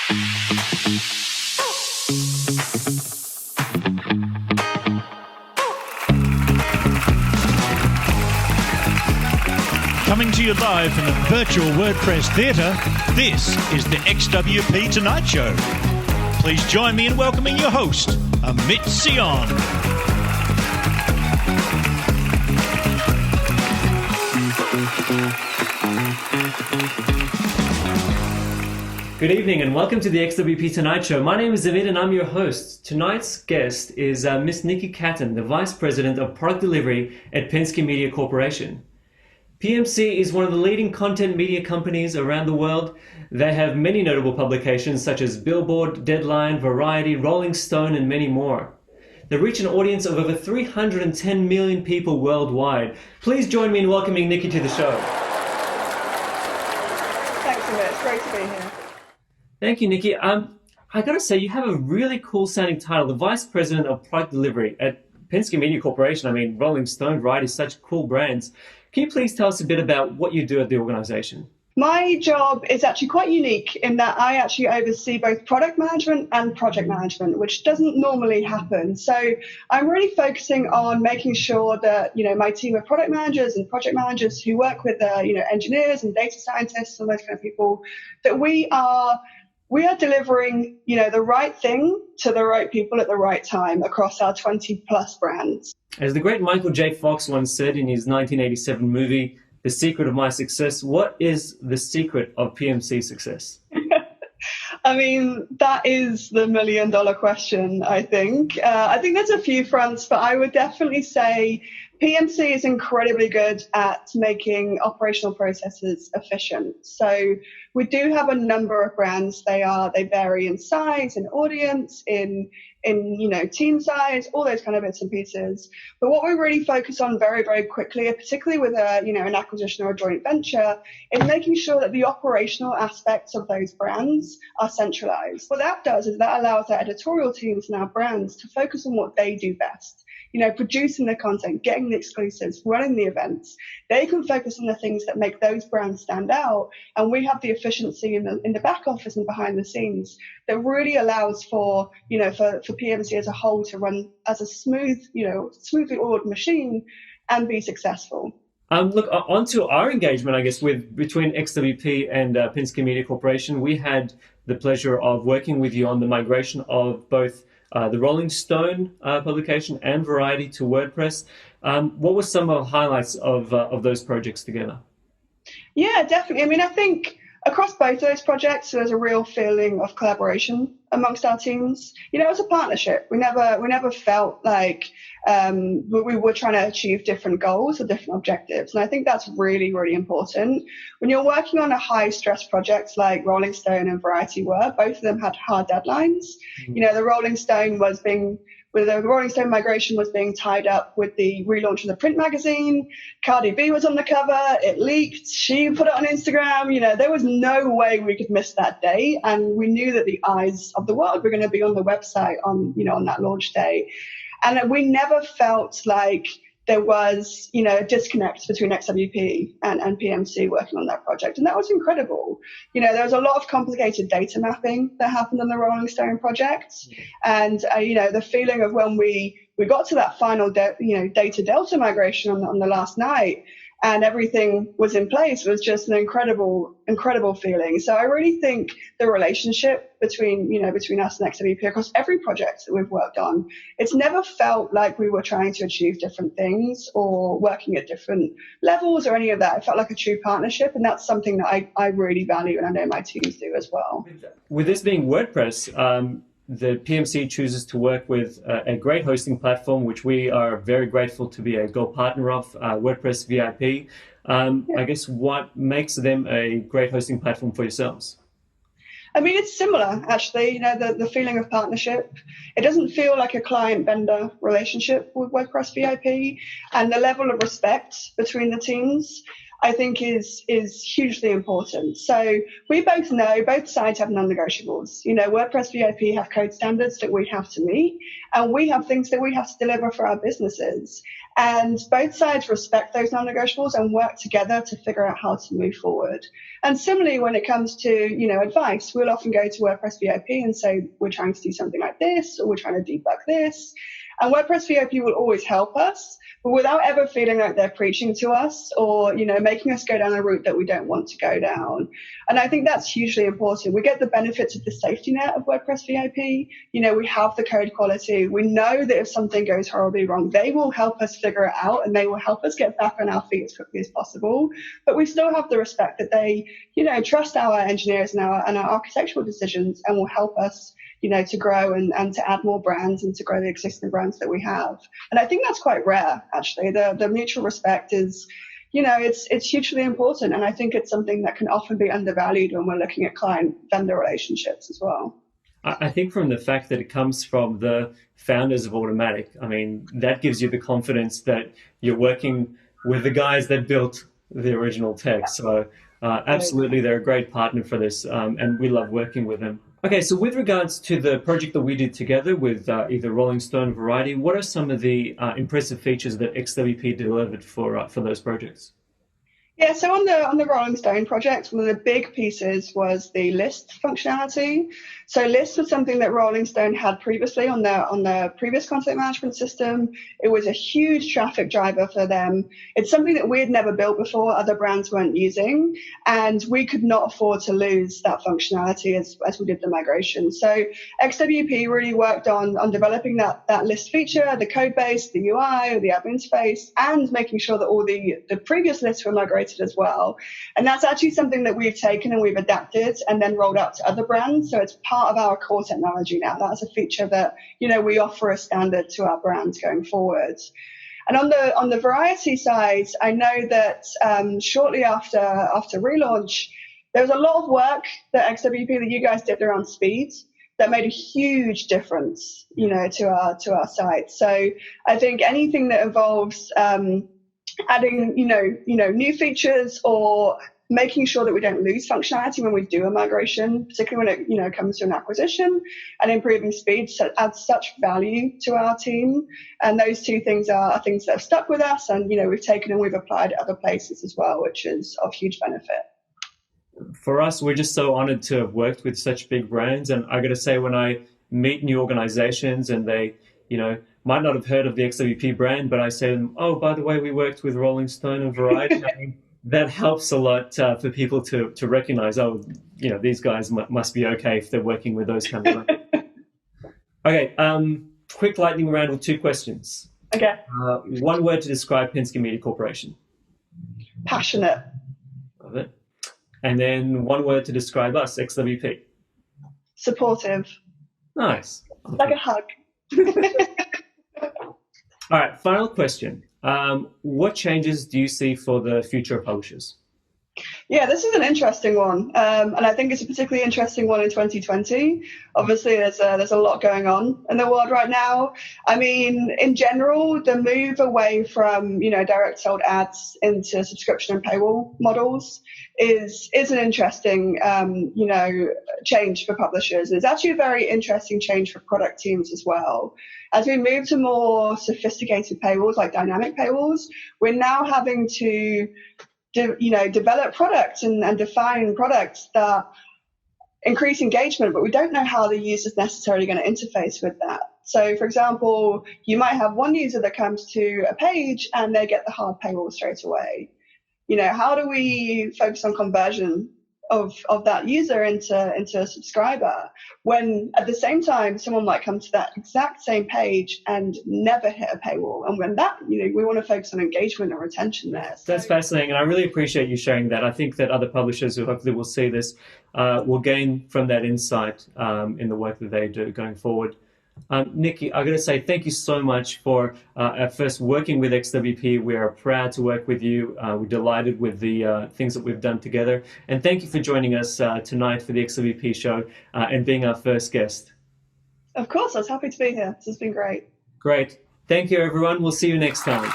Coming to you live from the virtual WordPress theatre, this is the XWP Tonight Show. Please join me in welcoming your host, Amit Sion. Good evening and welcome to the XWP Tonight Show. My name is Amit and I'm your host. Tonight's guest is Miss Nici Catton, the Vice President of Product Delivery at Penske Media Corporation. PMC is one of the leading content media companies around the world. They have many notable publications such as Billboard, Deadline, Variety, Rolling Stone, and many more. They reach an audience of over 310 million people worldwide. Please join me in welcoming Nici to the show. Thanks, Amit. It's great to be here. Thank you, Nici. I got to say, you have a really cool sounding title, the Vice President of Product Delivery at Penske Media Corporation. I mean, Rolling Stone, Variety, such cool brands. Can you please tell us a bit about what you do at the organization? My job is actually quite unique in that I actually oversee both product management and project management, which doesn't normally happen. So I'm really focusing on making sure that, my team of product managers and project managers who work with, engineers and data scientists and those kind of people, that we are delivering, the right thing to the right people at the right time across our 20 plus brands. As the great Michael J. Fox once said in his 1987 movie, The Secret of My Success, what is the secret of PMC success? I mean, that is the $1 million question, I think. I think there's a few fronts, but I would definitely say PMC is incredibly good at making operational processes efficient. So we do have a number of brands. They vary in size, in audience, in team size, all those kind of bits and pieces. But what we really focus on very, very quickly, particularly with an acquisition or a joint venture, is making sure that the operational aspects of those brands are centralized. What that does is that allows our editorial teams and our brands to focus on what they do best. Producing the content, getting the exclusives, running the events. They can focus on the things that make those brands stand out. And we have the efficiency in the back office and behind the scenes that really allows for PMC as a whole to run as a smoothly oiled machine and be successful. Look, onto our engagement, I guess, between XWP and Penske Media Corporation. We had the pleasure of working with you on the migration of both the Rolling Stone publication and Variety to WordPress. What were some of the highlights of those projects together? Yeah, definitely. I mean, I think across both of those projects, there's a real feeling of collaboration amongst our teams. It was a partnership. We never felt like we were trying to achieve different goals or different objectives. And I think that's really, really important. When you're working on a high stress project like Rolling Stone and Variety were, both of them had hard deadlines. The Rolling Stone migration was being tied up with the relaunch of the print magazine. Cardi B was on the cover. It leaked. She put it on Instagram. There was no way we could miss that day. And we knew that the eyes of the world were going to be on the website on that launch day. And we never felt like there was, a disconnect between XWP and PMC working on that project. And that was incredible. There was a lot of complicated data mapping that happened on the Rolling Stone project. And, the feeling of when we got to that final, data delta migration on the last night and everything was in place was just an incredible, incredible feeling. So I really think the relationship between us and XWP across every project that we've worked on, it's never felt like we were trying to achieve different things or working at different levels or any of that. It felt like a true partnership, and that's something that I really value, and I know my teams do as well. With this being WordPress, the PMC chooses to work with a great hosting platform, which we are very grateful to be a gold partner of, WordPress VIP. I guess what makes them a great hosting platform for yourselves? I mean, it's similar, actually, the feeling of partnership. It doesn't feel like a client-vendor relationship with WordPress VIP, and the level of respect between the teams. I think is hugely important. So we both know both sides have non-negotiables. WordPress VIP have code standards that we have to meet, and we have things that we have to deliver for our businesses. And both sides respect those non-negotiables and work together to figure out how to move forward. And similarly, when it comes to, advice, we'll often go to WordPress VIP and say, we're trying to do something like this, or we're trying to debug this. And WordPress VIP will always help us, but without ever feeling like they're preaching to us or, making us go down a route that we don't want to go down. And I think that's hugely important. We get the benefits of the safety net of WordPress VIP. We have the code quality. We know that if something goes horribly wrong, they will help us figure it out and they will help us get back on our feet as quickly as possible. But we still have the respect that they, trust our engineers and our architectural decisions and will help us to grow and to add more brands and to grow the existing brands that we have. And I think that's quite rare, actually. The mutual respect is, it's hugely important. And I think it's something that can often be undervalued when we're looking at client-vendor relationships as well. I think from the fact that it comes from the founders of Automatic, that gives you the confidence that you're working with the guys that built the original tech. Yeah. So absolutely, they're a great partner for this, and we love working with them. Okay, so with regards to the project that we did together with either Rolling Stone or Variety, what are some of the impressive features that XWP delivered for those projects? Yeah, so on the Rolling Stone project, one of the big pieces was the list functionality. So list was something that Rolling Stone had previously on their previous content management system. It was a huge traffic driver for them. It's something that we had never built before, other brands weren't using, and we could not afford to lose that functionality as we did the migration. So XWP really worked on developing that list feature, the code base, the UI, the app interface, and making sure that all the previous lists were migrated as well. And that's actually something that we've taken and we've adapted and then rolled out to other brands. So it's part of our core technology now. That's a feature that, we offer as standard to our brands going forward. And on the Variety side, I know that shortly after relaunch, there was a lot of work that XWP that you guys did around speed that made a huge difference, to our site. So I think anything that involves adding, new features or making sure that we don't lose functionality when we do a migration, particularly when it, comes to an acquisition, and improving speed adds such value to our team. And those two things are things that have stuck with us and, we've taken and we've applied at other places as well, which is of huge benefit. For us, we're just so honored to have worked with such big brands. And I got to say, when I meet new organizations and they, might not have heard of the XWP brand, but I say to them, oh, by the way, we worked with Rolling Stone and Variety. That helps a lot for people to recognize, oh, these guys must be okay if they're working with those kind of brands. Okay, quick lightning round with 2 questions. Okay. One word to describe Penske Media Corporation. Passionate. Love it. And then one word to describe us, XWP. Supportive. Nice. Like a hug. All right, final question. What changes do you see for the future of publishers? Yeah, this is an interesting one. And I think it's a particularly interesting one in 2020. Obviously, there's a lot going on in the world right now. In general, the move away from, direct sold ads into subscription and paywall models is an interesting, change for publishers. It's actually a very interesting change for product teams as well. As we move to more sophisticated paywalls, like dynamic paywalls, we're now having to develop products and define products that increase engagement, but we don't know how the user is necessarily going to interface with that. So, for example, you might have one user that comes to a page and they get the hard paywall straight away. How do we focus on conversion of that user into a subscriber when at the same time someone might come to that exact same page and never hit a paywall? And when that, we want to focus on engagement and retention there. That's fascinating, and I really appreciate you sharing that. I think that other publishers who hopefully will see this will gain from that insight in the work that they do going forward. Nici, I got to say thank you so much for at first working with XWP. We are proud to work with you. We're delighted with the things that we've done together. And thank you for joining us tonight for the XWP show and being our first guest. Of course, I was happy to be here. This has been great. Great. Thank you, everyone. We'll see you next time.